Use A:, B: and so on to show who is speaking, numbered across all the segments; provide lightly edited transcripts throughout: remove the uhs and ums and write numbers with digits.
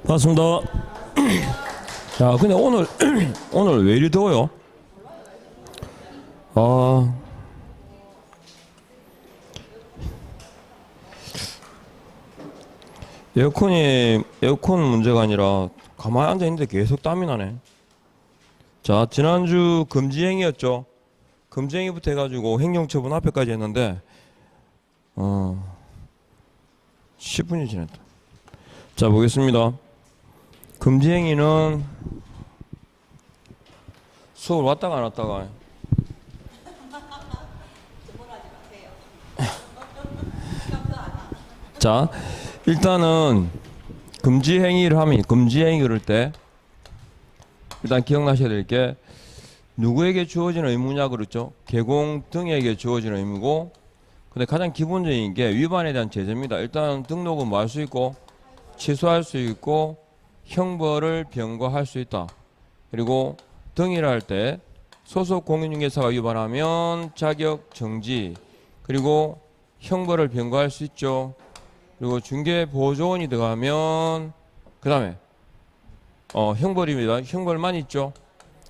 A: 반갑습니다. 야, 근데 오늘 오늘 왜 이리 더워요? 에어컨 문제가 아니라 가만히 앉아 있는데 계속 땀이 나네. 자, 지난주 금지행위였죠. 금지행위부터 해가지고 행정처분 앞에까지 했는데 10분이 지났다. 자, 보겠습니다. 금지행위는 수업을 왔다가 안 왔다가 자, 일단은 금지행위를 하면 금지행위 그럴 때 일단 기억나셔야 될 게 누구에게 주어지는 의무냐 그렇죠. 개공 등에게 주어지는 의무고, 근데 가장 기본적인 게 위반에 대한 제재입니다. 일단 등록은 뭐 할 수 있고 취소할 수 있고 형벌을 병과할 수 있다. 그리고 등의를 할 때 소속 공인중개사가 위반하면 자격 정지, 그리고 형벌을 병과할 수 있죠. 그리고 중개보조원이 들어가면 그 다음에 형벌입니다. 형벌만 있죠.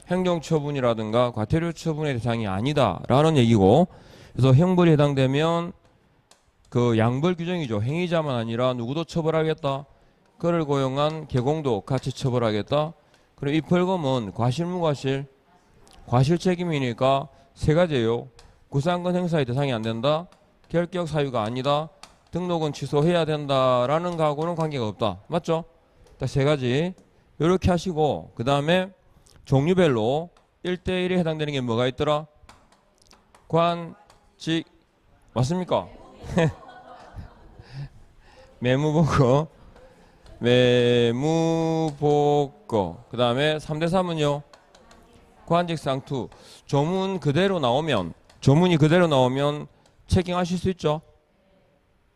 A: 행정처분이라든가 과태료 처분의 대상이 아니다 라는 얘기고, 그래서 형벌이 해당되면 그 양벌 규정이죠. 행위자만 아니라 누구도 처벌하겠다. 그를 고용한 개공도 같이 처벌하겠다. 그리고 이 벌금은 과실무과실, 과실 책임이니까 세 가지예요. 구상권 행사의 대상이 안 된다, 결격 사유가 아니다, 등록은 취소해야 된다라는 거하고는 관계가 없다. 맞죠? 딱 세 가지 이렇게 하시고, 그 다음에 종류별로 1대1에 해당되는 게 뭐가 있더라? 관직 맞습니까? 매무복거, 매무복거. 그 다음에 3대3은요 관직상투. 조문이 그대로 나오면 체킹하실 수 있죠.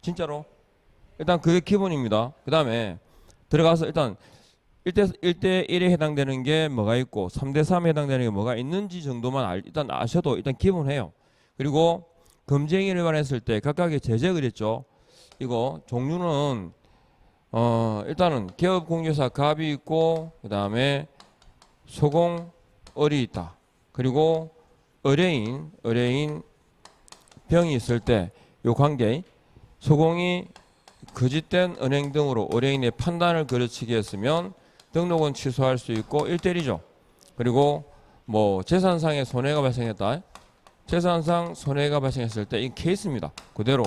A: 진짜로. 일단 그게 기본입니다. 그 다음에 들어가서 일단 1대1에 해당되는 게 뭐가 있고 3대3에 해당되는 게 뭐가 있는지 정도만 일단 아셔도 일단 기본해요. 그리고 금지행위를 위반했을 때 각각의 제재 그랬죠. 이거 종류는 일단은 개업공개사 갑이 있고, 그 다음에 소공을이 있다. 그리고 의뢰인 병이 있을 때 요 관계, 소공이 거짓된 은행 등으로 의뢰인의 판단을 거르치게 했으면 등록은 취소할 수 있고 1대1이죠. 그리고 뭐 재산상의 손해가 발생했다. 재산상 손해가 발생했을 때 이 케이스입니다. 그대로.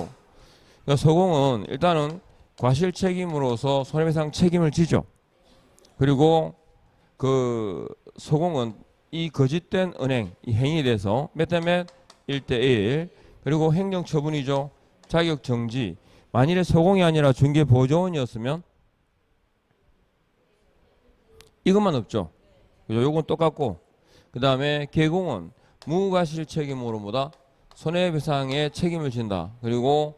A: 그러니까 소공은 일단은 과실 책임으로서 손해배상 책임을 지죠. 그리고 그 소공은 이 거짓된 은행 이 행위에 대해서 몇 대 몇 1대1. 그리고 행정처분이죠. 자격정지. 만일에 소공이 아니라 중개보조원이었으면 이것만 없죠. 그죠? 요건 똑같고, 그 다음에 개공은 무과실 책임으로 뭐다? 손해배상에 책임을 진다. 그리고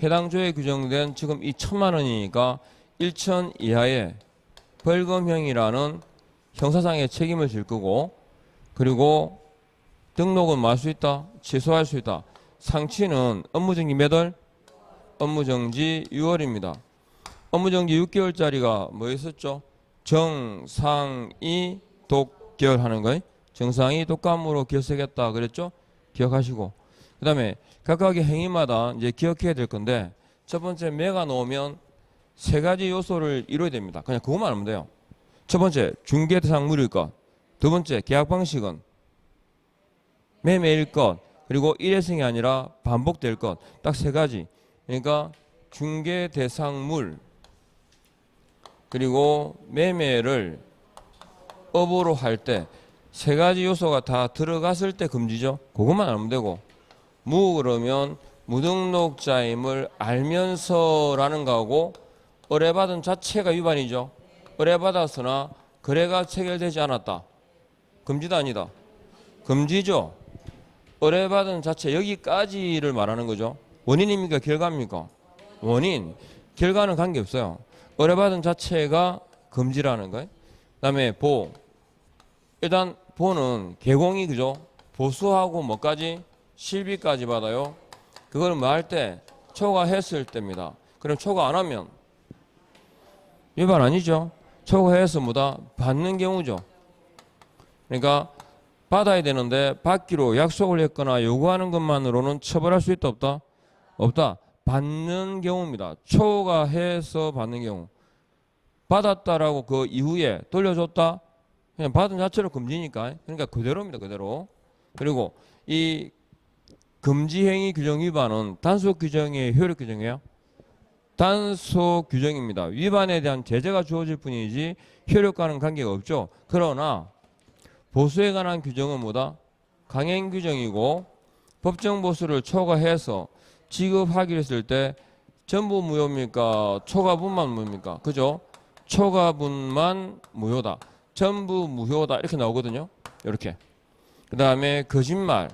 A: 해당 조에 규정된 지금 이 1,000만 원이니까 1천 이하의 벌금형이라는 형사상의 책임을 질 거고, 그리고 등록은 뭐 할 수 있다? 취소할 수 있다. 상치는 업무정지 몇 월? 업무정지 6월입니다. 업무정지 6개월짜리가 뭐 있었죠? 정상이 독결하는 거예요. 정상이 독감으로 결석했다 그랬죠? 기억하시고, 그 다음에 각각의 행위마다 이제 기억해야 될 건데, 첫 번째 매가 나오면 세 가지 요소를 이뤄야 됩니다. 그냥 그것만 하면 돼요. 첫 번째 중개 대상물일 것, 두 번째 계약 방식은 매매일 것, 그리고 일회성이 아니라 반복될 것. 딱 세 가지. 그러니까 중개 대상물, 그리고 매매를 업으로 할 때 세 가지 요소가 다 들어갔을 때 금지죠. 그것만 알면 되고, 무 그러면 무등록자임을 알면서라는 거하고 의뢰받은 자체가 위반이죠. 의뢰받았으나 거래가 체결되지 않았다. 금지다 아니다? 금지죠. 의뢰받은 자체 여기까지를 말하는 거죠. 원인입니까? 결과입니까? 원인. 결과는 관계없어요. 의뢰받은 자체가 금지라는 거예요. 그 다음에 보. 일단 보는 개공이 그죠? 보수하고 뭐까지? 실비까지 받아요. 그거는 뭐 할 때? 초과했을 때입니다. 그럼 초과 안 하면 위반 아니죠? 초과해서 뭐다? 받는 경우죠. 그러니까 받아야 되는데 받기로 약속을 했거나 요구하는 것만으로는 처벌할 수 있다 없다? 없다. 받는 경우입니다. 초과해서 받는 경우. 받았다라고 그 이후에 돌려줬다? 그냥 받은 자체로 금지니까. 그러니까 그대로입니다. 그대로. 그리고 이 금지행위 규정 위반은 단속 규정이에요? 효력 규정이에요? 단속 규정입니다. 위반에 대한 제재가 주어질 뿐이지 효력과는 관계가 없죠. 그러나 보수에 관한 규정은 뭐다? 강행 규정이고 법정 보수를 초과해서 지급하기로 했을 때 전부 무효입니까? 초과분만 무효입니까? 그죠? 초과분만 무효다. 전부 무효다. 이렇게 나오거든요. 이렇게. 그 다음에 거짓말.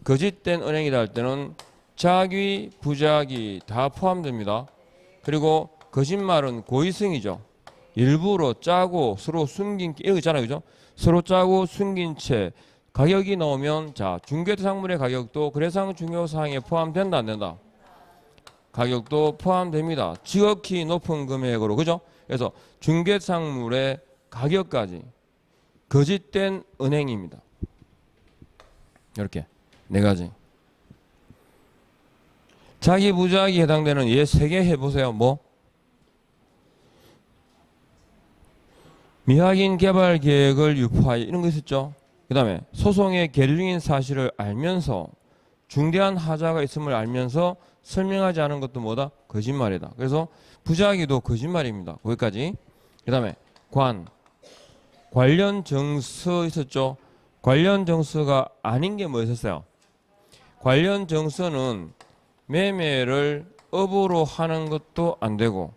A: 거짓된 은행이다 할 때는 자기, 부작위 다 포함됩니다. 그리고 거짓말은 고의성이죠. 일부러 짜고 서로 숨긴 이런 거 있잖아요. 그죠? 서로 짜고 숨긴 채 가격이 나오면 자 중개대상물의 가격도 거래상 중요사항에 포함된다 안 된다? 가격도 포함됩니다. 지극히 높은 금액으로 그죠? 그래서 중개상물의 가격까지 거짓된 은행입니다. 이렇게 네 가지. 자기 부작위에 해당되는 예 세 개 해보세요. 뭐? 미확인 개발 계획을 유포하여 이런 거 있었죠. 그 다음에 소송의 계류 중인 사실을 알면서 중대한 하자가 있음을 알면서 설명하지 않은 것도 뭐다? 거짓말이다. 그래서 부작위도 거짓말입니다. 거기까지. 그 다음에 관련 정서 있었죠. 관련 정서가 아닌 게 뭐 있었어요? 관련 정서는 매매를 업으로 하는 것도 안 되고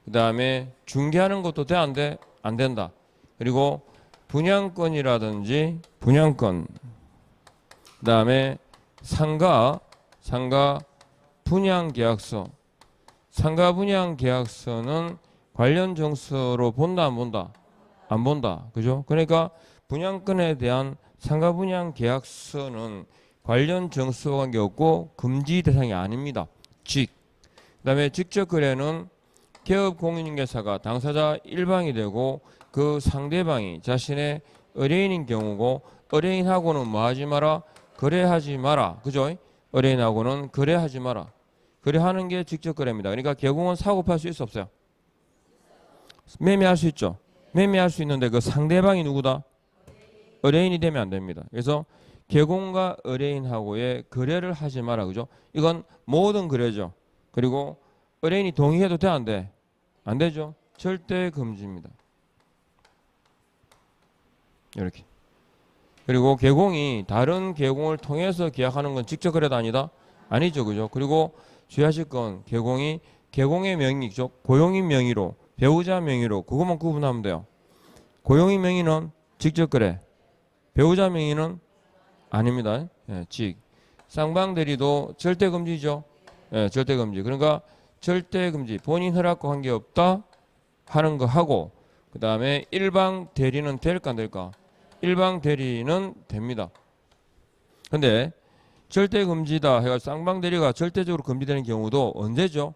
A: 그 다음에 중개하는 것도 돼 안 돼? 안 된다. 그리고 분양권이라든지 분양권 그 다음에 상가 분양계약서 상가 분양계약서는 관련 정서로 본다 안 본다? 안 본다. 그죠? 그러니까 분양권에 대한 상가 분양계약서는 관련 정서와 관계없고 금지 대상이 아닙니다. 그 다음에 직접 거래는 개업 공인중개사가 당사자 일방이 되고 그 상대방이 자신의 의뢰인인 경우고 의뢰인하고는 뭐 하지 마라? 거래하지 마라. 그죠? 의뢰인하고는 거래하지 마라. 거래하는 게 직접 거래입니다. 그러니까 개공은 사고 팔 수 있어 없어요? 매매할 수 있죠. 매매할 수 있는데 그 상대방이 누구다? 의뢰인이 되면 안 됩니다. 그래서 개공과 의뢰인하고의 거래를 하지 마라. 그죠? 이건 모든 거래죠. 그리고 의뢰인이 동의해도 돼 안 돼? 안 되죠. 절대 금지입니다. 이렇게. 그리고 개공이 다른 개공을 통해서 계약하는 건 직접 거래도 아니다? 아니죠. 그죠? 그리고 주의하실 건 개공이 개공의 명의죠. 고용인 명의로 배우자 명의로 그것만 구분하면 돼요. 고용인 명의는 직접 거래. 배우자 명의는 아닙니다. 예, 즉 쌍방대리도 절대 금지죠. 예, 절대 금지. 그러니까 절대 금지. 본인 허락과 관계없다 하는 거 하고 그 다음에 일방 대리는 될까 안 될까? 일방 대리는 됩니다. 근데 절대 금지다 해가 쌍방 대리가 절대적으로 금지되는 경우도 언제죠?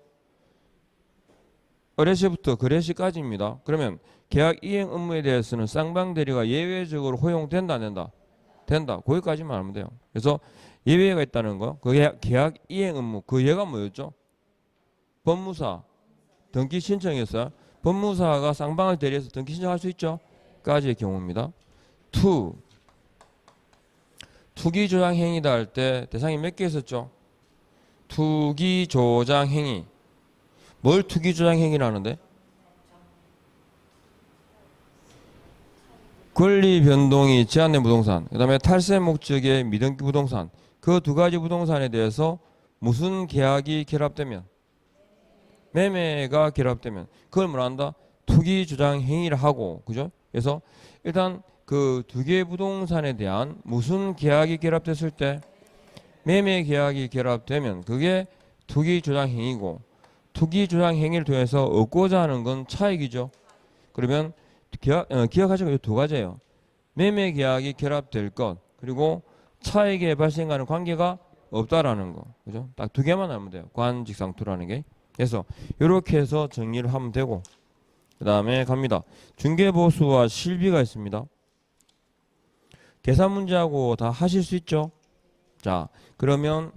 A: 의뢰시부터 거래시까지입니다. 그러면 계약 이행 업무에 대해서는 쌍방 대리가 예외적으로 허용된다 안 된다? 된다. 거기까지만 하면 돼요. 그래서 예외가 있다는 거. 그 계약 이행 업무 그 예가 뭐였죠? 법무사 등기 신청했어요. 법무사가 쌍방을 대리해서 등기 신청할 수 있죠? 까지의 경우입니다. 투기 조장 행위다 할 때 대상이 몇 개 있었죠? 투기 조장 행위. 뭘 투기 조장 행위라는데? 권리 변동이 제한된 부동산, 그 다음에 탈세 목적의 미등기 부동산, 그 두 가지 부동산에 대해서 무슨 계약이 결합되면, 매매가 결합되면 그걸 뭐라 한다? 투기 조장 행위를 하고, 그죠? 그래서 일단 그 두 개의 부동산에 대한 무슨 계약이 결합됐을 때 매매 계약이 결합되면 그게 투기 조장 행위고, 투기 조장 행위를 통해서 얻고자 하는 건 차익이죠. 그러면 기억하시고 이 두 가지예요. 매매 계약이 결합될 것, 그리고 차익에 발생하는 관계가 없다라는 거. 그죠? 딱 두 개만 하면 돼요. 관직상투라는 게. 그래서 이렇게 해서 정리를 하면 되고, 그 다음에 갑니다. 중개보수와 실비가 있습니다. 계산 문제하고 다 하실 수 있죠? 자, 그러면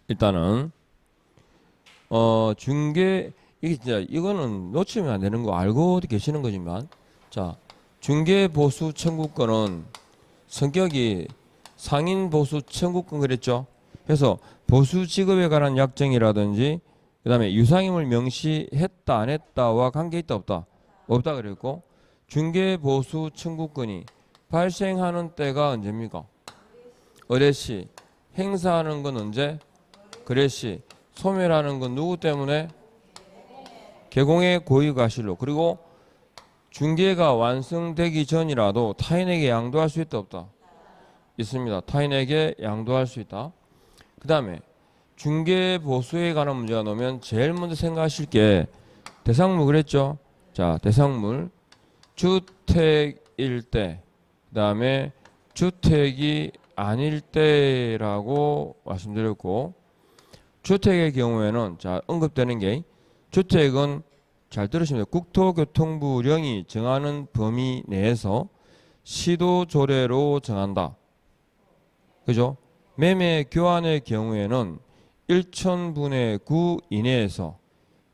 A: 일단은 중개 이게 진짜 이거는 놓치면 안 되는 거 알고 계시는 거지만, 자, 중개보수 청구권은 성격이 상인 보수 청구권 그랬죠? 그래서 보수 지급에 관한 약정이라든지 그 다음에 유상임을 명시했다 안 했다와 관계 있다 없다? 없다 그랬고, 중개보수 청구권이 발생하는 때가 언제입니까? 의뢰시. 행사하는 건 언제? 거래시. 소멸하는 건 누구 때문에? 개공의 고의가실로. 그리고 중개가 완성되기 전이라도 타인에게 양도할 수 있다 없다? 있습니다. 타인에게 양도할 수 있다. 그 다음에 중개보수에 관한 문제가 나오면 제일 먼저 생각하실 게 대상물 그랬죠? 자, 대상물 주택일 때, 그 다음에 주택이 아닐 때라고 말씀드렸고, 주택의 경우에는 자 언급되는 게, 주택은 잘 들으시면 국토교통부령이 정하는 범위 내에서 시도조례로 정한다. 그죠? 매매 교환의 경우에는 1,000분의 9 이내에서,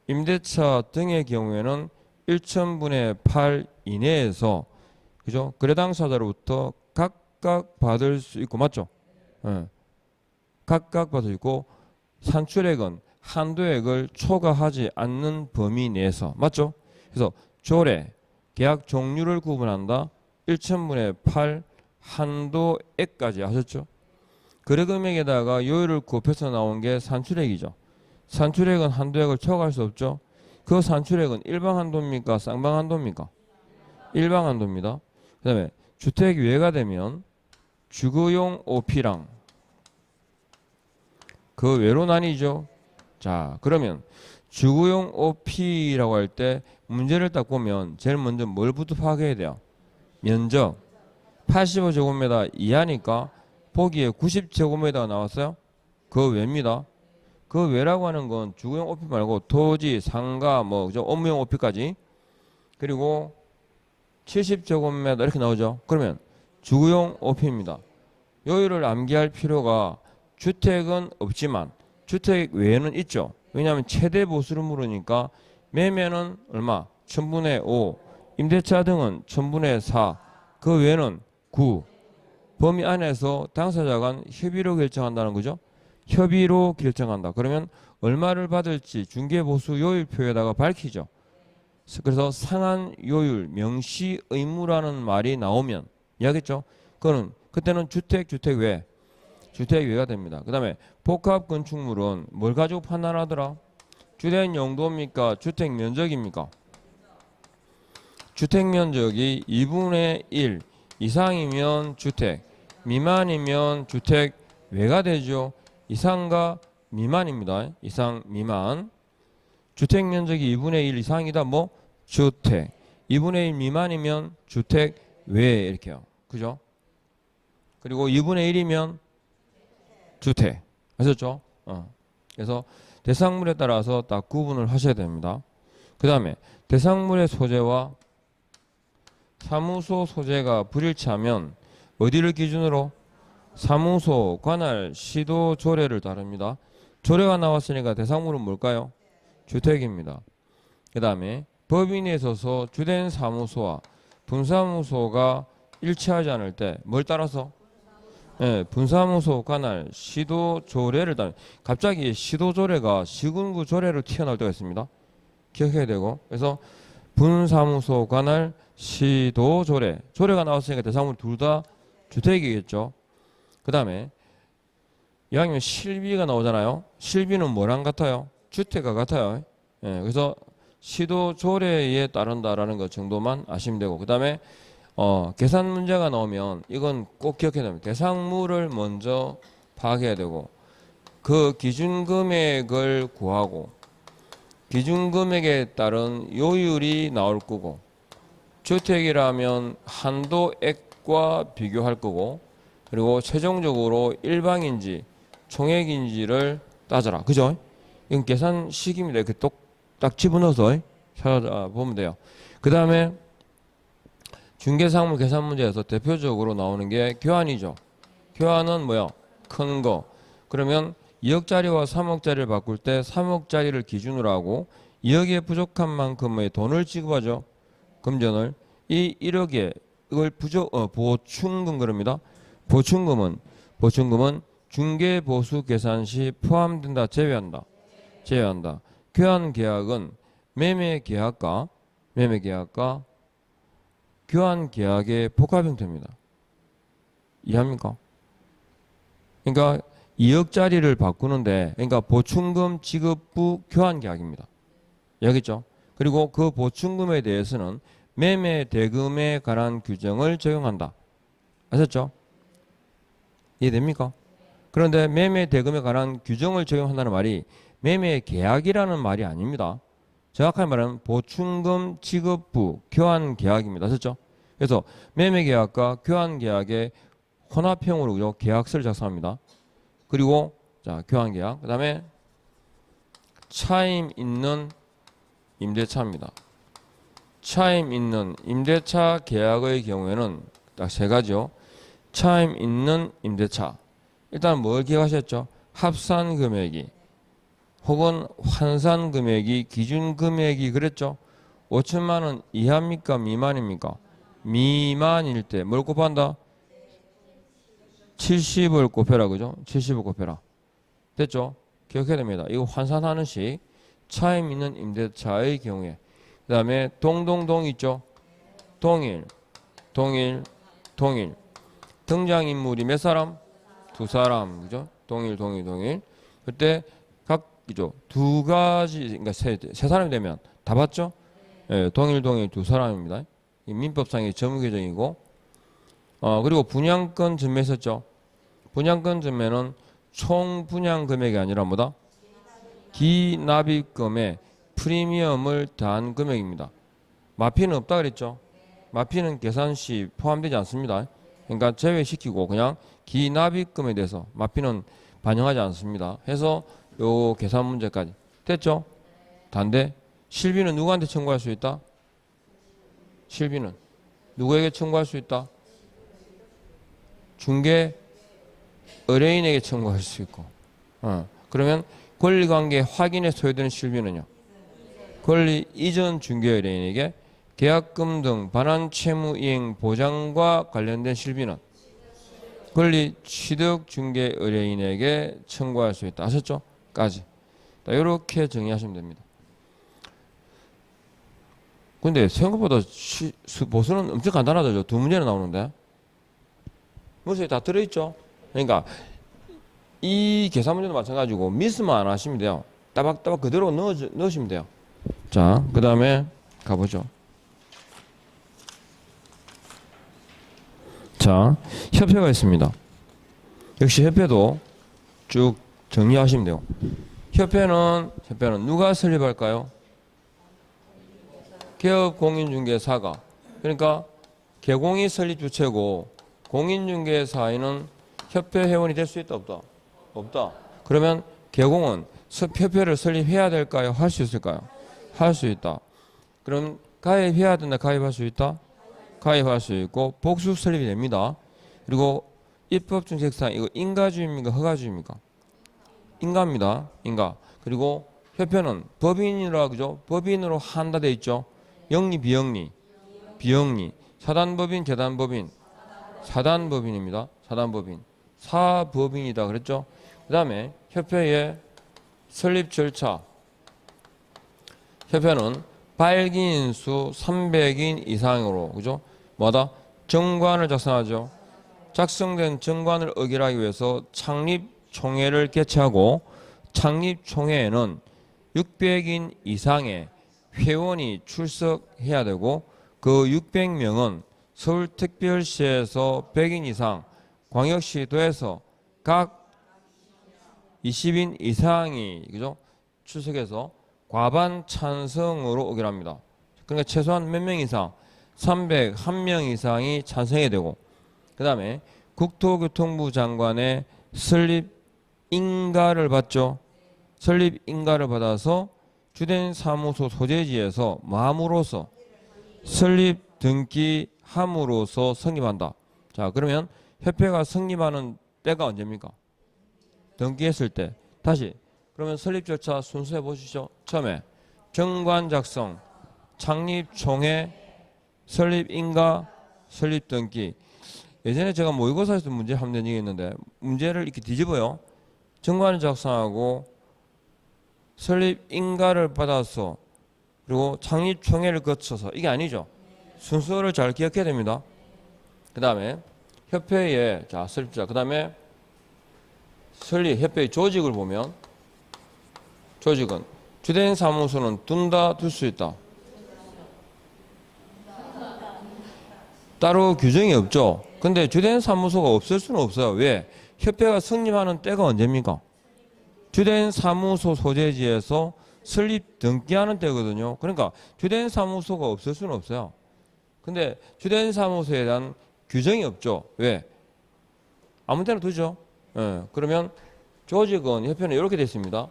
A: 임대차 등의 경우에는 1,000분의 8 이내에서, 그죠? 거래 당사자로부터 각각 받을 수 있고, 맞죠? 예. 각각 받을 수 있고, 산출액은 한도액을 초과하지 않는 범위 내에서, 맞죠? 그래서 조례, 계약 종류를 구분한다. 1,000분의 8 한도액까지 하셨죠? 거래 금액에다가 요율을 곱해서 나온 게 산출액이죠. 산출액은 한도액을 초과할 수 없죠. 그 산출액은 일방 한도입니까? 쌍방 한도입니까? 일방 한도입니다. 그 다음에 주택 외가 되면 주거용 OP랑 그 외로 나뉘죠. 자, 그러면 주거용 OP라고 할 때 문제를 딱 보면 제일 먼저 뭘부터 파악해야 돼요? 면적. 85제곱미터 이하니까 보기에 90제곱미터가 나왔어요. 그 외입니다. 그 외라고 하는 건 주거용 OP 말고 토지, 상가, 뭐 그죠? 업무용 OP까지. 그리고 70제곱미터 이렇게 나오죠. 그러면 주거용 OP입니다. 요율을 암기할 필요가, 주택은 없지만 주택 외에는 있죠. 왜냐하면 최대 보수를 물으니까 매매는 얼마? 1000분의 5, 임대차 등은 1000분의 4, 그 외에는 9. 범위 안에서 당사자 간 협의로 결정한다는 거죠. 협의로 결정한다. 그러면 얼마를 받을지 중개보수 요율표에다가 밝히죠. 그래서 상한 요율 명시 의무라는 말이 나오면 이야기했죠. 그때는 주택 외, 주택 외가 됩니다. 그 다음에 복합 건축물은 뭘 가지고 판단하더라? 주된 용도입니까? 주택 면적입니까? 주택 면적이 2분의 1 이상이면 주택, 미만이면 주택 외가 되죠. 이상과 미만입니다. 이상, 미만. 주택 면적이 2분의 1 이상이다. 뭐? 주택. 2분의 1 미만이면 주택 외, 이렇게요. 그죠? 그리고 2분의 1이면 주택. 아셨죠? 그래서 대상물에 따라서 딱 구분을 하셔야 됩니다. 그 다음에 대상물의 소재와 사무소 소재가 불일치하면 어디를 기준으로? 사무소, 관할, 시도, 조례를 다룹니다. 조례가 나왔으니까 대상물은 뭘까요? 주택입니다. 그 다음에 법인에 있어서 주된 사무소와 분사무소가 일치하지 않을 때 뭘 따라서? 예, 분사무소, 관할, 시도, 조례를 따르. 갑자기 시도, 조례가 시군구 조례로 튀어나올 때가 있습니다. 기억해야 되고. 그래서 분사무소, 관할, 시도, 조례. 조례가 나왔으니까 대상물 둘 다 주택이겠죠. 그 다음에 이왕이면 실비가 나오잖아요. 실비는 뭐랑 같아요? 주택과 같아요. 예, 그래서 시도, 조례에 따른다라는 것 정도만 아시면 되고, 그 다음에 계산 문제가 나오면 이건 꼭 기억해야 됩니다. 대상물을 먼저 파악해야 되고, 그 기준 금액을 구하고, 기준 금액에 따른 요율이 나올 거고, 주택이라면 한도액과 비교할 거고, 그리고 최종적으로 일방인지 총액인지를 따져라. 그죠? 이건 계산식입니다. 이렇게 딱 집어넣어서 찾아보면 돼요. 그 다음에 중개상물 계산 문제에서 대표적으로 나오는 게 교환이죠. 교환은 뭐야? 큰 거. 그러면 2억짜리와 3억짜리를 바꿀 때 3억짜리를 기준으로 하고 2억에 부족한 만큼의 돈을 지급하죠. 금전을. 이 1억에 이걸 보충금 그럽니다. 보충금은 중개보수 계산 시 포함된다. 제외한다. 교환 계약은 매매 계약과 교환 계약의 복합 형태입니다. 이해합니까? 그러니까 2억짜리를 바꾸는데, 그러니까 보충금 지급부 교환 계약입니다. 여기죠. 그리고 그 보충금에 대해서는 매매 대금에 관한 규정을 적용한다. 아셨죠? 이해됩니까? 그런데 매매 대금에 관한 규정을 적용한다는 말이 매매 계약이라는 말이 아닙니다. 정확하게 말하면 보충금 지급부 교환 계약입니다. 아셨죠? 그래서 매매 계약과 교환 계약의 혼합형으로 계약서를 작성합니다. 그리고 자, 교환 계약. 그다음에 차임 있는 임대차입니다. 차임 있는 임대차 계약의 경우에는 딱 세 가지요. 차임 있는 임대차. 일단 뭘 기억하셨죠? 합산 금액이 혹은 환산 금액이 기준 금액이 그랬죠? 5천만 원 이하입니까? 미만입니까? 미만일 때 뭘 곱한다? 70을 곱해라. 그죠? 70을 곱해라. 됐죠? 기억해야 됩니다. 이거 환산하는 시 차임 있는 임대차의 경우에. 그 다음에 동동동 있죠? 동일. 등장인물이 몇 사람? 두 사람. 그죠? 동일. 그때 각, 그죠? 두 가지, 그러니까 세 사람이 되면 다 봤죠? 예, 동일 두 사람입니다. 이 민법상의 점유규정이고, 그리고 분양권 전매 있었죠? 분양권 전매는 총 분양 금액이 아니라 뭐다? 기납입금에 프리미엄을 더한 금액입니다. 마피는 없다 그랬죠? 마피는 계산 시 포함되지 않습니다. 그러니까 제외시키고 그냥 기납입금에 대해서 마피는 반영하지 않습니다. 해서 요 계산 문제까지 됐죠? 단데 실비는 누구한테 청구할 수 있다? 실비는 누구에게 청구할 수 있다? 중개 의뢰인에게 청구할 수 있고, 그러면 권리관계 확인에 소요되는 실비는요? 권리 이전 중개 의뢰인에게 계약금 등 반환 채무 이행 보장과 관련된 실비는 권리 취득 중개 의뢰인에게 청구할 수 있다. 아셨죠? 까지. 이렇게 정리하시면 됩니다. 근데 생각보다 보수는 엄청 간단하죠. 두 문제나 나오는데. 문서에 다 들어있죠? 그러니까 이 계산 문제도 마찬가지고 미스만 안 하시면 돼요. 따박따박 그대로 넣으시면 돼요. 자, 그 다음에 가보죠. 자, 협회가 있습니다. 역시 협회도 쭉 정리하시면 돼요. 협회는 누가 설립할까요? 개업공인중개사가. 그러니까 개공이 설립 주체고 공인중개사에는 협회 회원이 될 수 있다 없다? 없다. 그러면 개공은 협회를 설립해야 될까요? 할 수 있을까요? 할 수 있다. 그럼 가입해야 된다. 가입할 수 있다? 가입할 수 있고 복수 설립이 됩니다. 그리고 입법정책상 이거 인가주의입니까? 허가주의입니까? 인가입니다. 인가. 그리고 협회는 법인이라 그죠? 법인으로 한다 돼 있죠. 영리 비영리. 사단법인 재단법인. 사단법인입니다. 사단법인. 사법인이다 그랬죠? 그 다음에 협회의 설립 절차. 협회는 발기인 수 300인 이상으로 그죠? 뭐다? 정관을 작성하죠. 작성된 정관을 의결하기 위해서 창립총회를 개최하고 창립총회에는 600인 이상의 회원이 출석해야 되고 그 600명은 서울특별시에서 100인 이상, 광역시도에서 각 20인 이상이 그죠? 출석해서 과반 찬성으로 의결합니다. 그러니까 최소한 몇 명 이상? 301명 이상이 찬성해야 되고 그 다음에 국토교통부 장관의 설립 인가를 받죠. 설립 인가를 받아서 주된 사무소 소재지에서 마음으로서 설립 등기함으로써 성립한다. 자, 그러면 협회가 성립하는 때가 언제입니까? 등기했을 때. 다시 그러면 설립 절차 순수해 보시죠. 처음에 정관 작성, 창립 총회, 설립 인가, 설립 등기. 예전에 제가 모의고사에서 문제 한번 낸 적이 있는데 문제를 이렇게 뒤집어요. 정관을 작성하고 설립 인가를 받아서 그리고 창립 총회를 거쳐서 이게 아니죠. 순서를 잘 기억해야 됩니다. 그 다음에 협회의 자 설립자 그 다음에 설립 협회의 조직을 보면 조직은 주된 사무소는 둔다 둘 수 있다. 따로 규정이 없죠. 근데 주된 사무소가 없을 수는 없어요. 왜? 협회가 성립하는 때가 언제입니까? 주된 사무소 소재지에서 설립 등기하는 때거든요. 그러니까 주된 사무소가 없을 수는 없어요. 근데 주된 사무소에 대한 규정이 없죠. 왜? 아무 데나 두죠. 예, 그러면 조직은 협회는 이렇게 되어 있습니다.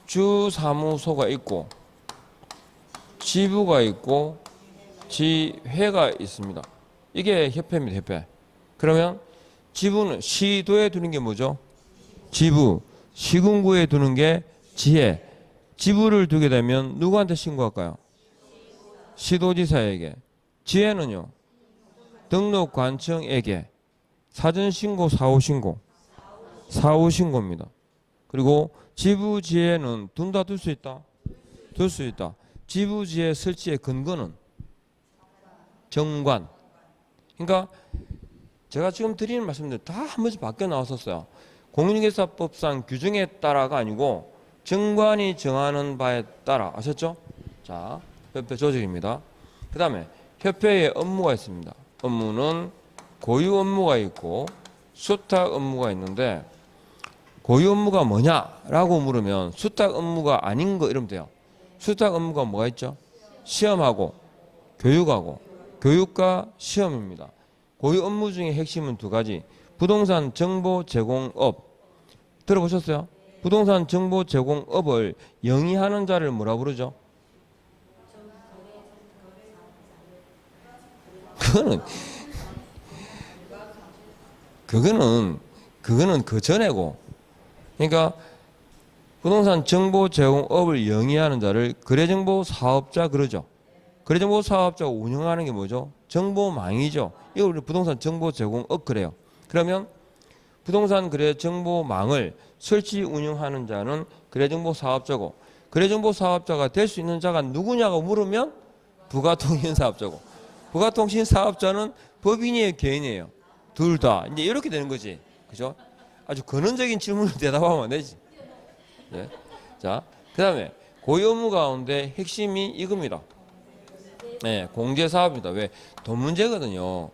A: 주 사무소가 있고 지부가 있고 지회가 있습니다. 이게 협회입니다. 협회. 그러면 지부는 시도에 두는 게 뭐죠? 지부. 시군구에 두는 게 지회. 지부를 두게 되면 누구한테 신고할까요? 시도지사에게. 지회는요? 등록관청에게. 사전신고, 사후신고. 사후신고입니다. 그리고 지부지회는 둔다 둘 수 있다? 둘 수 있다. 지부지회 설치의 근거는 정관. 그러니까 제가 지금 드리는 말씀들 다 한 번씩 바뀌어 나왔었어요. 공인중개사법상 규정에 따라가 아니고 정관이 정하는 바에 따라. 아셨죠? 자, 협회 조직입니다. 그 다음에 협회의 업무가 있습니다. 업무는 고유 업무가 있고 수탁 업무가 있는데 고유 업무가 뭐냐라고 물으면 수탁 업무가 아닌 거 이러면 돼요. 수탁 업무가 뭐가 있죠? 시험하고 교육하고 교육과 시험입니다. 고유 업무 중에 핵심은 두 가지. 부동산 정보 제공업. 들어보셨어요? 부동산 정보 제공업을 영위하는 자를 뭐라 부르죠? 그거는 그 전에고. 그러니까 부동산 정보 제공업을 영위하는 자를 거래정보 사업자 그러죠. 거래정보 사업자가 운영하는 게 뭐죠? 정보망이죠. 이걸 우리 부동산 정보 제공업 그래요. 그러면 부동산 거래 정보망을 설치 운영하는 자는 거래정보 사업자고 거래정보 사업자가 될 수 있는 자가 누구냐고 물으면 부가통신 사업자고 부가통신 사업자는 법인이에요, 개인이에요? 둘 다. 이제 이렇게 되는 거지. 그죠? 아주 근원적인 질문을 대답하면 안 되지. 네. 자, 그 다음에 고유 업무 가운데 핵심이 이겁니다. 네, 공제 사업입니다. 왜? 돈 문제거든요.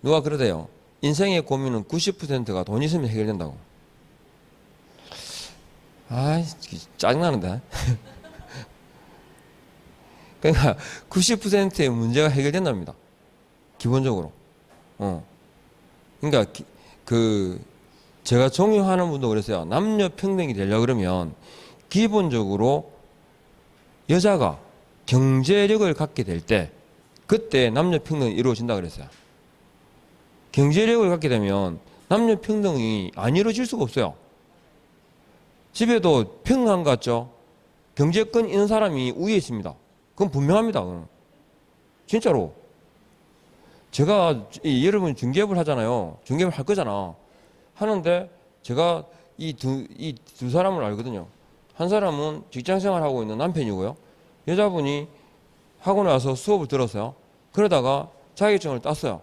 A: 누가 그러대요. 인생의 고민은 90%가 돈 있으면 해결된다고. 아, 짜증나는데. 그러니까 90%의 문제가 해결된답니다. 기본적으로. 그러니까 제가 존경하는 분도 그랬어요. 남녀 평등이 되려고 그러면 기본적으로 여자가 경제력을 갖게 될 때 그때 남녀 평등이 이루어진다 그랬어요. 경제력을 갖게 되면 남녀 평등이 안 이루어질 수가 없어요. 집에도 평안 같죠? 경제권 있는 사람이 위에 있습니다. 그건 분명합니다. 그건. 진짜로. 제가 여러분 중개업을 하잖아요. 중개업을 할 거잖아. 하는데 제가 이 두 사람을 알거든요. 한 사람은 직장생활 하고 있는 남편이고요. 여자분이 하고 나서 수업을 들었어요. 그러다가 자격증을 땄어요.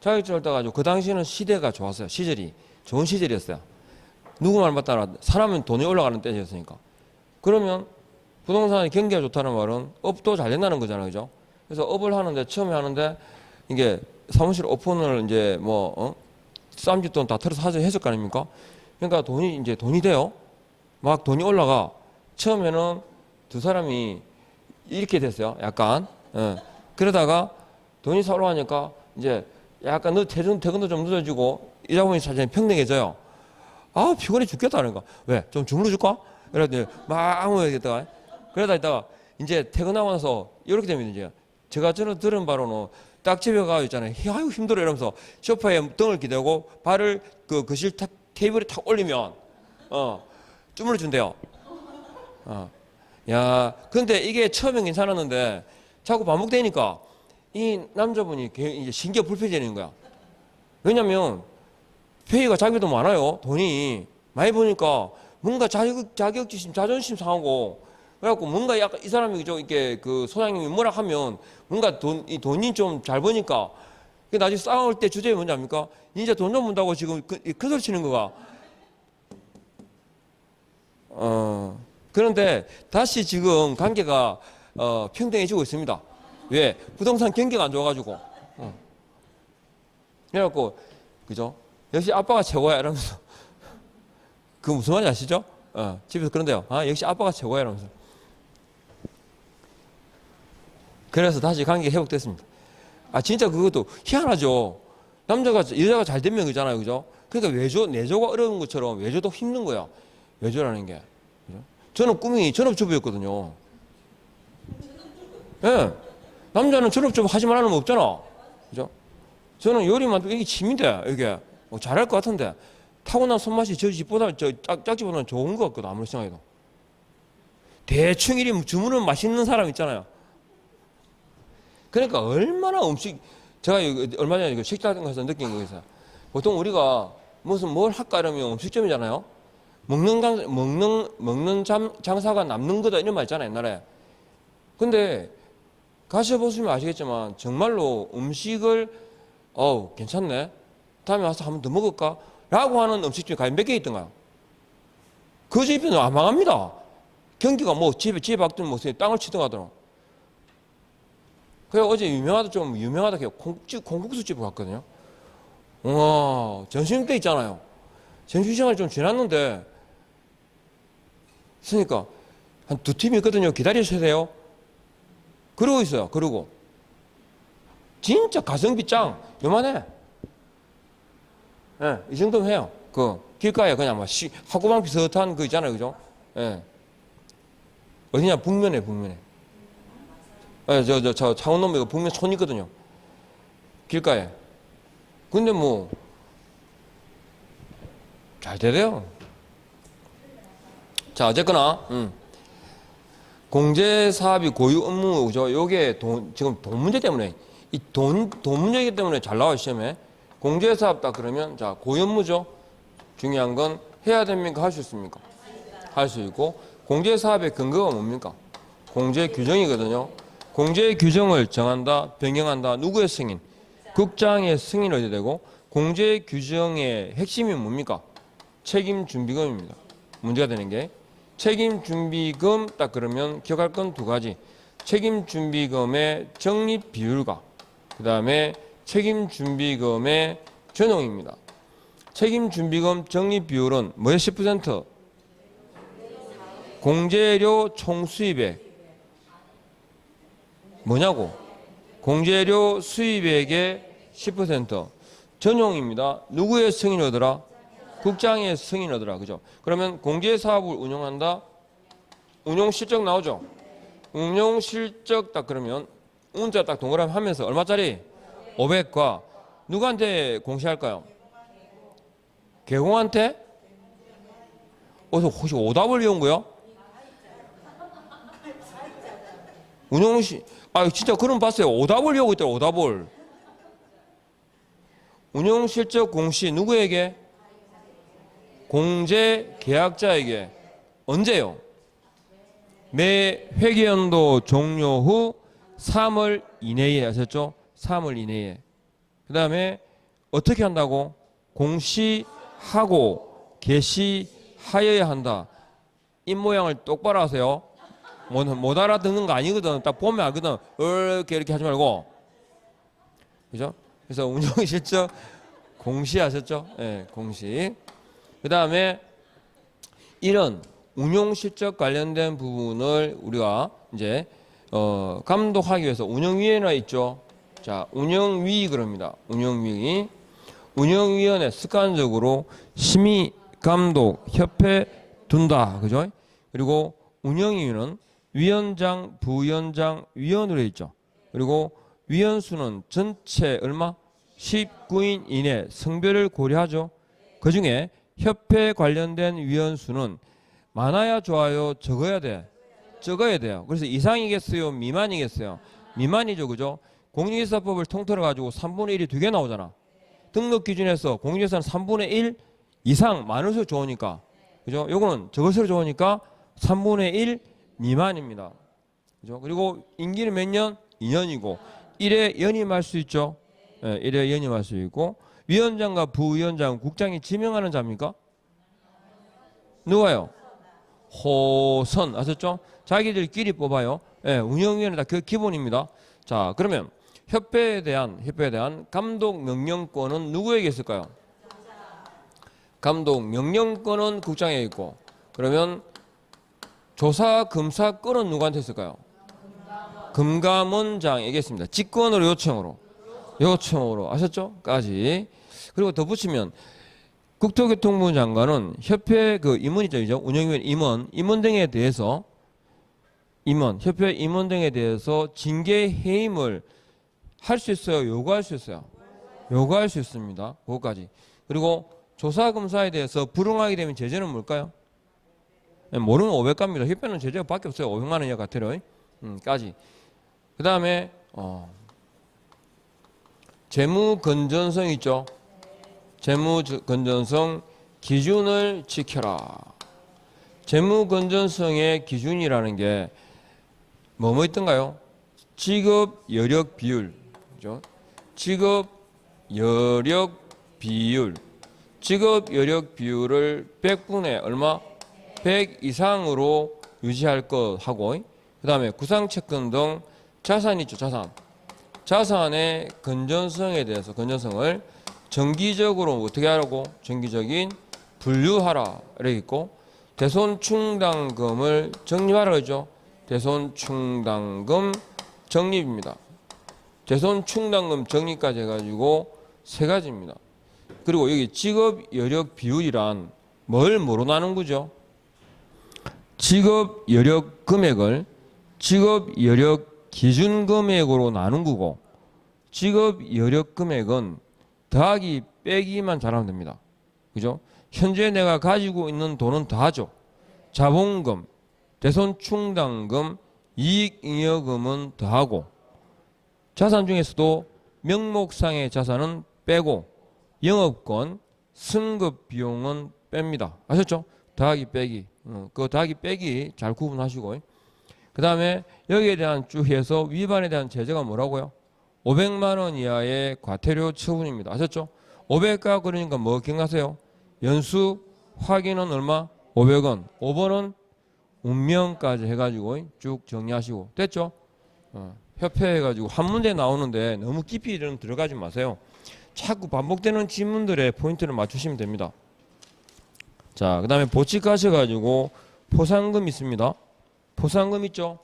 A: 자격증을 따가지고 그 당시에는 시대가 좋았어요. 시절이 좋은 시절이었어요. 누구 말 맞다나 사람은 돈이 올라가는 때였으니까. 그러면 부동산의 경기가 좋다는 말은 업도 잘 된다는 거잖아요, 그죠? 그래서 업을 하는데 처음에 하는데 이게 사무실 오픈을 이제 쌈짓 돈 다 털어서 했을 거 아닙니까? 그러니까 돈이 돼요. 막 돈이 올라가. 처음에는 두 사람이 이렇게 됐어요. 약간. 그러다가 돈이 서로 하니까 이제 약간 퇴근도 좀 늦어지고 이자 보니 사실 평등해져요. 아, 피곤해 죽겠다는 거. 왜? 좀 주물러 줄까? 그래도 막 아무 얘기했다가 그러다 있다가 이제 퇴근하고 나서 이렇게 되면 이제 제가 저는 들은 바로는 딱 집에 가 있잖아요. 아유 힘들어 이러면서 소파에 등을 기대고 발을 그 거실 테이블에 탁 올리면 주물러 준대요. 야, 근데 이게 처음엔 괜찮았는데 자꾸 반복되니까 이 남자분이 이제 신경 불편해지는 거야. 왜냐면 페이가 자기도 많아요. 돈이 많이 버니까 뭔가 자격지심, 자존심 상하고 그래갖고 뭔가 약간 이 사람이 좀 이렇게 그 소장님이 뭐라 하면 뭔가 이 돈이 좀 잘 버니까 나중에 싸울 때 주제가 뭔지 압니까? 이제 돈 좀 문다고 지금 큰 소리 치는 거가. 그런데 다시 지금 관계가 평등해지고 있습니다. 왜? 부동산 경기가 안 좋아가지고. 그래갖고 그죠? 역시 아빠가 최고야 이러면서 그 무슨 말인지 아시죠? 집에서 그런데요. 역시 아빠가 최고야 이러면서. 그래서 다시 관계가 회복됐습니다. 진짜 그것도 희한하죠. 여자가 잘 되면 그잖아요. 그죠? 그러니까 내조가 어려운 것처럼 외조도 힘든 거야. 외조라는 게. 그죠? 저는 꿈이 전업주부였거든요. 예. 남자는 전업주부 하지 말라는 거 없잖아. 그죠? 저는 요리만, 이게 취미인데, 이게. 잘할 것 같은데. 타고난 손맛이 저 집보다, 짝집보다는 좋은 것 같거든, 아무리 생각해도. 대충 이리 주문은 맛있는 사람 있잖아요. 그러니까 얼마나 제가 얼마 전에 식당 가서 느낀 거 있어요. 보통 우리가 뭘 할까 이러면 음식점이잖아요. 먹는 장사가 남는 거다 이런 말 있잖아요, 옛날에. 근데 가셔보시면 아시겠지만 정말로 음식을 괜찮네. 다음에 와서 한 번 더 먹을까? 라고 하는 음식점이 과연 몇 개 있던가요? 그 집은 안 망합니다. 경기가 집에 박든 땅을 치든 하더라. 그래 어제 유명하다 해요. 콩국수집 갔거든요. 와, 점심때 있잖아요. 점심시간이 좀 지났는데, 그러니까 한 두 팀이 있거든요. 기다리셔야 돼요. 그러고 있어요. 그러고 진짜 가성비 짱 요만해. 예, 이 정도면 해요. 그 길가에 그냥 막 하구방 비슷한 거 있잖아요, 그죠? 예. 어디냐 북면에. 저 창원놈에 북면 촌 있거든요. 길가에. 근데 잘 되대요. 자, 어쨌거나, 공제 사업이 고유 업무죠. 요게 지금 돈 문제 때문에, 돈 문제이기 때문에 잘 나와요, 시험에. 공제 사업 딱 그러면, 자, 고유 업무죠. 중요한 건 해야 됩니까? 할 수 있습니까? 할 수 있고, 공제 사업의 근거가 뭡니까? 공제 규정이거든요. 공제 규정을 정한다, 변경한다. 누구의 승인? 국장의 승인을 해야 되고, 공제 규정의 핵심이 뭡니까? 책임 준비금입니다. 문제가 되는 게 책임 준비금 딱 그러면 기억할 건 두 가지. 책임 준비금의 적립 비율과 그다음에 책임 준비금의 전용입니다. 책임 준비금 적립 비율은 뭐에 10%? 공제료 총 수입액 뭐냐고? 공제료 수입액의 10% 전용입니다. 누구의 승인을 얻으라? 국장의 승인을 얻으라. 그죠? 그러면 공제사업을 운영한다. 운용실적 나오죠? 운용실적 딱 그러면 운자 딱 동그라미 하면서 얼마짜리? 500과 누구한테 공시할까요? 개공한테? 혹시 오답을 외운 거야? 진짜 그런 거 봤어요. 오답을 외우고 있더라. 오답을. 운용실적 공시 누구에게? 공제 계약자에게. 언제요? 매 회계연도 종료 후 3월 이내에 하셨죠? 3월 이내에. 그 다음에 어떻게 한다고? 공시하고 게시하여야 한다. 입모양을 똑바로 하세요. 못 알아듣는 거 아니거든. 딱 보면 알거든. 이렇게 하지 말고. 그죠? 그래서 운용실적 공시하셨죠? 네, 공시. 그 다음에 이런 운용실적 관련된 부분을 우리가 이제 감독하기 위해서 운영위원회 있죠. 자, 운영위 그럽니다. 운영위원회 습관적으로 심의 감독 협회 둔다. 그죠? 그리고 운영위원은 위원장, 부위원장, 위원으로 있죠. 그리고 위원수는 전체 얼마? 19인 이내 성별을 고려하죠. 그 중에 협회 관련된 위원수는 많아야 좋아요? 적어야 돼? 적어야 돼요. 그래서 이상이겠어요? 미만이겠어요? 미만이죠. 그죠? 공인중개사법을 통틀어 가지고 3분의 1이 2개 나오잖아. 등록 기준에서 공인중개사는 3분의 1 이상 많을수록 좋으니까. 그죠? 요거는 적을수록 좋으니까 3분의 1 미만입니다. 그죠? 그리고 임기는 몇 년? 2년이고 1회 연임할 수 있죠. 예, 1회 연임할 수 있고 위원장과 부위원장 국장이 지명하는 자입니까? 누가요? 호선 아셨죠? 자기들끼리 뽑아요. 예, 운영위원회 다 그 기본입니다. 자, 그러면 협회에 대한 감독 명령권은 누구에게 있을까요? 감독 명령권은 국장에 있고 그러면 조사 검사 건은 누구한테 있을까요? 금감원장에게 있습니다. 직권으로 요청으로 아셨죠? 까지. 그리고 덧붙이면 국토교통부 장관은 협회 그 임원이죠. 운영위원 임원 등에 대해서 협회 임원 등에 대해서 징계 해임을 할 수 있어요? 요구할 수 있어요? 요구할 수 있습니다. 그거까지. 그리고 조사 검사에 대해서 불응하게 되면 제재는 뭘까요? 모르면 500갑니다. 협회는 제재가 밖에 없어요. 500만 원 이하 같아요. 까지. 그 다음에 재무 건전성 있죠. 재무 건전성 기준을 지켜라. 재무 건전성의 기준이라는 게 뭐 있던가요? 직업 여력 비율, 그죠? 직업 여력 비율을 100분의 얼마? 100 이상으로 유지할 것 하고, 그 다음에 구상채권 등 자산 있죠. 자산의 건전성에 대해서 건전성을 정기적으로 어떻게 하라고? 정기적인 분류하라 이렇게 있고, 대손충당금을 적립하라 그러죠. 대손충당금 적립입니다. 대손충당금 적립까지 해가지고 세 가지입니다. 그리고 여기 직업 여력 비율이란 뭘 뭐로 나눈 거죠? 직업 여력 금액을 직업 여력 기준 금액으로 나눈 거고, 직업 여력 금액은 더하기 빼기만 잘하면 됩니다. 그죠? 현재 내가 가지고 있는 돈은 더하죠. 자본금, 대손충당금, 이익잉여금은 더하고, 자산 중에서도 명목상의 자산은 빼고, 영업권, 승급 비용은 뺍니다. 아셨죠? 더하기 빼기. 그 더하기 빼기 잘 구분하시고. 그 다음에 여기에 대한 쭉 해서 위반에 대한 제재가 뭐라고요? 500만 원 이하의 과태료 처분입니다. 아셨죠? 500가 그러니까 뭐 기억나세요? 연수 확인은 얼마? 500원. 5번은 운명까지 해가지고 쭉 정리하시고. 됐죠? 협회 해가지고 한 문제 나오는데 너무 깊이는 들어가지 마세요. 자꾸 반복되는 질문들에 포인트를 맞추시면 됩니다. 자, 그 다음에 보칙 가셔가지고 포상금 있습니다. 포상금 있죠?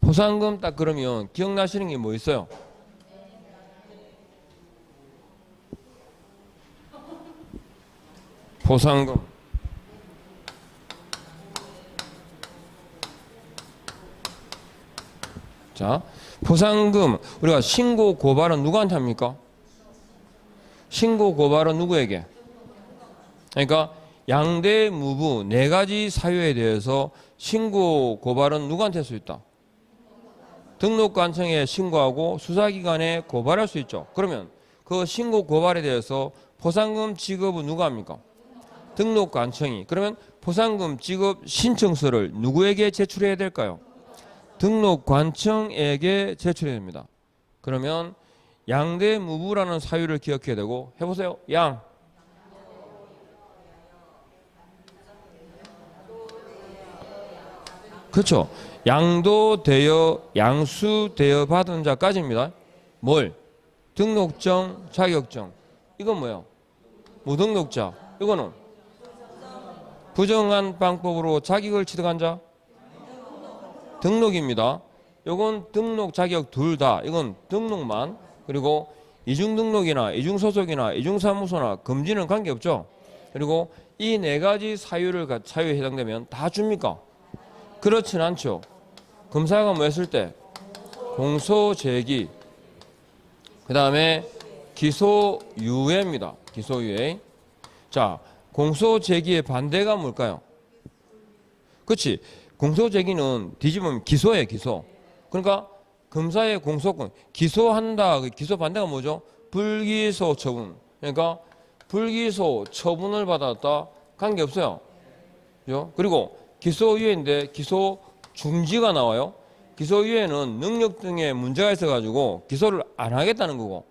A: 포상금 딱 그러면 기억나시는 게 뭐 있어요? 포상금. 자, 포상금 우리가 신고 고발은 누구한테 합니까? 신고 고발은 누구에게? 그러니까 양대 무부 네 가지 사유에 대해서 신고 고발은 누구한테 할 수 있다? 등록관청에 신고하고 수사기관에 고발할 수 있죠. 그러면 그 신고 고발에 대해서 포상금 지급은 누가 합니까? 등록관청이. 그러면 포상금 지급 신청서를 누구에게 제출해야 될까요? 등록관청에게 제출해야 됩니다. 그러면 양대무부라는 사유를 기억해야 되고, 해보세요. 양. 그렇죠. 양도되어 양수되어 받은 자까지입니다. 뭘? 등록증, 자격증. 이건 뭐예요? 무등록자. 이거는 부정한 방법으로 자격을 취득한 자. 등록입니다. 이건 등록 자격 둘 다. 이건 등록만. 그리고 이중등록이나 이중소속이나 이중사무소나 금지는 관계없죠. 그리고 이 네 가지 사유에 해당되면 다 줍니까? 그렇진 않죠. 검사가 뭐 했을 때? 공소제기, 그 다음에 기소유예입니다. 기소유예. 자, 공소제기의 반대가 뭘까요? 그렇지. 공소제기는 뒤집으면 기소예요, 기소. 그러니까 검사의 공소권, 기소한다. 기소 반대가 뭐죠? 불기소 처분. 그러니까 불기소 처분을 받았다. 관계없어요. 그죠? 그리고 기소유예인데 기소 중지가 나와요. 기소유예는 능력 등에 문제가 있어가지고 기소를 안 하겠다는 거고,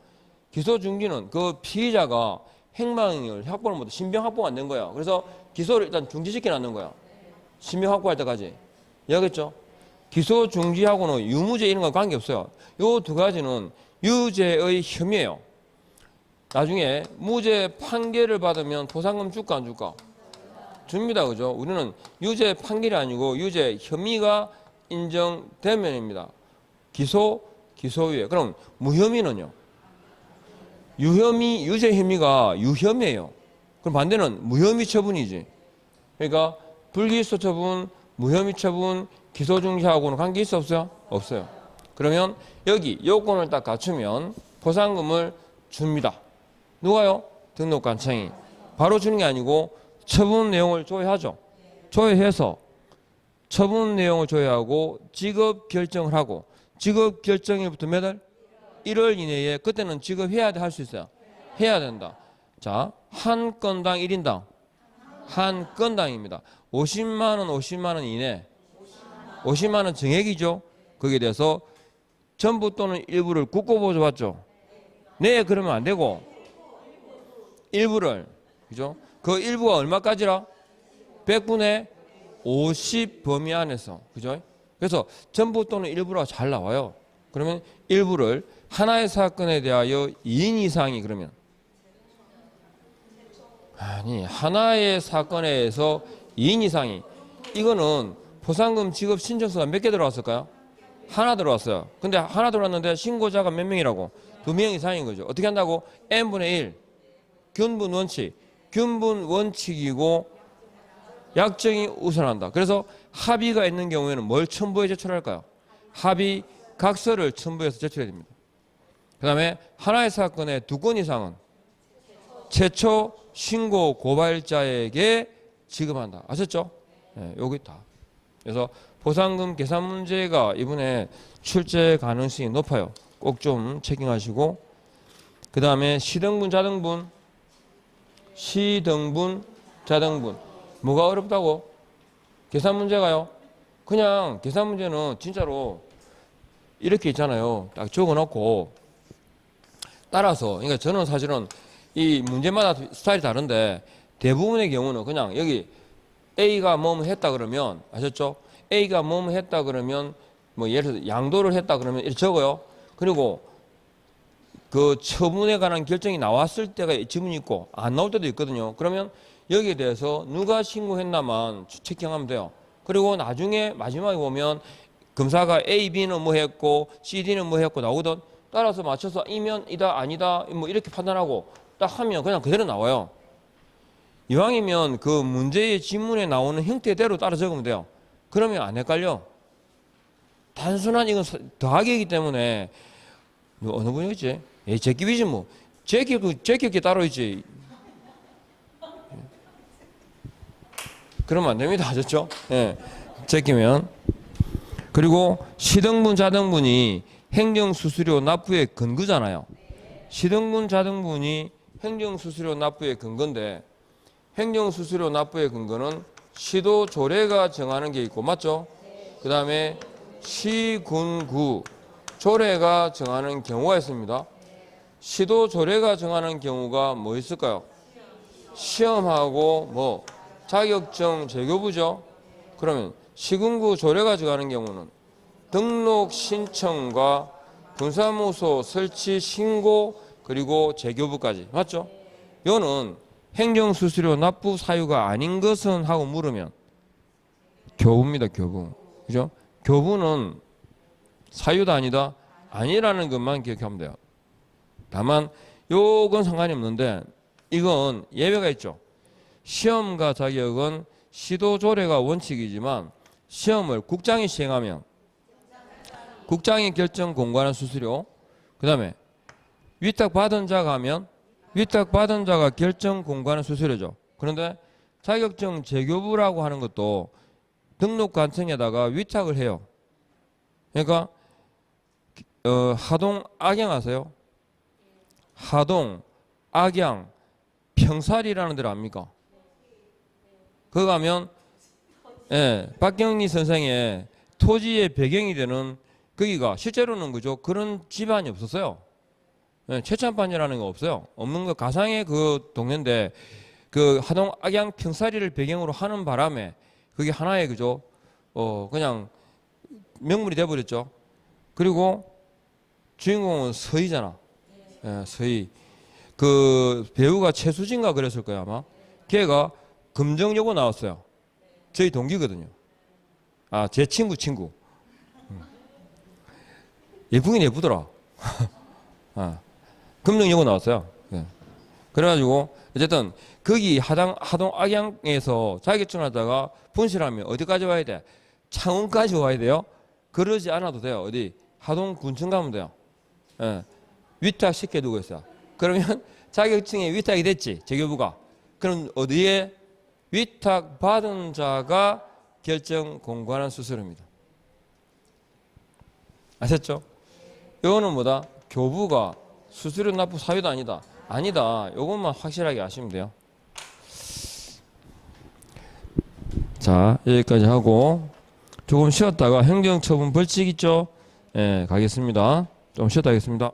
A: 기소 중지는 그 피의자가 행방을 확보를 못해 신병 확보가 안 된 거야. 그래서 기소를 일단 중지시켜 놨는 거야. 신병 확보할 때까지. 이해하겠죠? 기소 중지하고는 유무죄 이런 건 관계없어요. 요 두 가지는 유죄의 혐의예요. 나중에 무죄 판결을 받으면 포상금 줄까 안 줄까? 줍니다. 그죠? 우리는 유죄 판결이 아니고 유죄 혐의가 인정되면입니다. 기소유예. 그럼 무혐의는요? 유죄 혐의가 유혐의예요. 그럼 반대는 무혐의 처분이지. 그러니까 불기소 처분, 무혐의 처분, 기소 중지하고는 관계 있어 없어요? 없어요. 그러면 여기 요건을 딱 갖추면 포상금을 줍니다. 누가요? 등록관청이. 바로 주는 게 아니고 처분 내용을 조회하죠. 조회해서 처분 내용을 조회하고 지급 결정을 하고, 지급 결정일부터 몇 월? 1월 이내에, 그때는 지급해야 돼, 할 수 있어요. 해야 된다. 자, 한 건당 1인당. 한 건당입니다. 50만 원, 50만 원 이내. 50만 원 정액이죠. 거기에 대해서 전부 또는 일부를 국고보조 받죠. 네, 그러면 안 되고 일부를, 그죠? 그 일부가 얼마까지라? 100분의 50 범위 안에서, 그죠? 그래서 전부 또는 일부가 잘 나와요. 그러면 일부를 하나의 사건에 대하여 2인 이상이, 그러면 아니 하나의 사건에서 2인 이상이, 이거는 포상금 지급 신청서가 몇 개 들어왔을까요? 하나 들어왔어요. 근데 하나 들어왔는데 신고자가 몇 명이라고? 2명 이상인 거죠. 어떻게 한다고? n분의 1 균분 원칙. 균분 원칙이고 약정이 우선한다. 그래서 합의가 있는 경우에는 뭘 첨부해 제출할까요? 합의 각서를 첨부해서 제출해야 됩니다. 그 다음에 하나의 사건에 2건 이상은 최초 신고 고발자에게 지급한다. 아셨죠? 네, 여기 다. 그래서 보상금 계산 문제가 이번에 출제 가능성이 높아요. 꼭 좀 체킹하시고, 그 다음에 시등분, 자등분, 시등분, 자등분. 뭐가 어렵다고? 계산 문제가요? 그냥 계산 문제는 진짜로 이렇게 있잖아요. 딱 적어놓고 따라서, 그러니까 저는 사실은 이 문제마다 스타일이 다른데 대부분의 경우는 그냥 여기 A가 뭐뭐 했다 그러면, 아셨죠? A가 뭐뭐 했다 그러면 뭐 예를 들어서 양도를 했다 그러면 이렇게 적어요. 그리고 그 처분에 관한 결정이 나왔을 때가 지문이 있고 안 나올 때도 있거든요. 그러면 여기에 대해서 누가 신고했나만 체킹하면 돼요. 그리고 나중에 마지막에 보면 검사가 A, B는 뭐 했고 C, D는 뭐 했고 나오거든. 따라서 맞춰서 이면 이다 아니다 뭐 이렇게 판단하고 딱 하면 그냥 그대로 나와요. 이왕이면 그 문제의 지문에 나오는 형태대로 따라 적으면 돼요. 그러면 안 헷갈려. 단순한 이건 더하기이기 때문에 어느 분이겠지? 제끼비지 뭐. 제끼기 따로 있지. 그러면 안 됩니다. 아셨죠? 예. 제끼면. 그리고 시등분, 자등분이 행정수수료 납부의 근거잖아요. 시등분, 자등분이 행정수수료 납부의 근거인데, 행정수수료 납부의 근거는 시도 조례가 정하는 게 있고, 맞죠? 그 다음에 시, 군, 구 조례가 정하는 경우가 있습니다. 시도 조례가 정하는 경우가 뭐 있을까요? 시험하고 뭐 자격증 재교부죠. 그러면 시군구 조례가 정하는 경우는 등록 신청과 분사무소 설치 신고 그리고 재교부까지, 맞죠? 이거는 행정수수료 납부 사유가 아닌 것은 하고 물으면 교부입니다. 교부. 그죠? 교부는 사유다 아니다? 아니라는 것만 기억하면 돼요. 다만 요건 상관이 없는데 이건 예외가 있죠. 시험과 자격은 시도 조례가 원칙이지만 시험을 국장이 시행하면 국장이 결정 공고하는 수수료, 그 다음에 위탁받은 자가 하면 위탁받은 자가 결정 공고하는 수수료죠. 그런데 자격증 재교부라고 하는 것도 등록 관청에다가 위탁을 해요. 그러니까 하동 악양 아세요? 하동 악양 평살이라는 데를 압니까? 거기 가면 박경리 선생의 토지의 배경이 되는 거기가 실제로는 그죠? 그런 집안이 없었어요. 최찬판이라는 거 없어요. 없는 거 가상의 그 동네인데 그 하동 악양 평사리를 배경으로 하는 바람에 그게 하나의 그죠? 그냥 명물이 돼버렸죠. 그리고 주인공은 서희잖아. 서희. 그 배우가 최수진가 그랬을 거야 아마. 걔가 금정여고 나왔어요. 저희 동기거든요. 아, 제 친구. 예쁘긴 예쁘더라. 아, 금정여고 나왔어요. 그래가지고 어쨌든 거기 하동 악양에서 자격증 하다가 분실하면 어디까지 와야 돼? 창원까지 와야 돼요. 그러지 않아도 돼요. 어디 하동 군청 가면 돼요. 위탁 시켜두고 있어요. 그러면 자격증에 위탁이 됐지 재교부가. 그럼 어디에 위탁 받은 자가 결정 공고하는 수수료입니다. 아셨죠? 이거는 뭐다? 교부가 수수료 납부 사유도 아니다. 아니다. 이것만 확실하게 아시면 돼요. 자, 여기까지 하고 조금 쉬었다가 행정처분 벌칙 있죠? 가겠습니다. 좀 쉬었다 하겠습니다.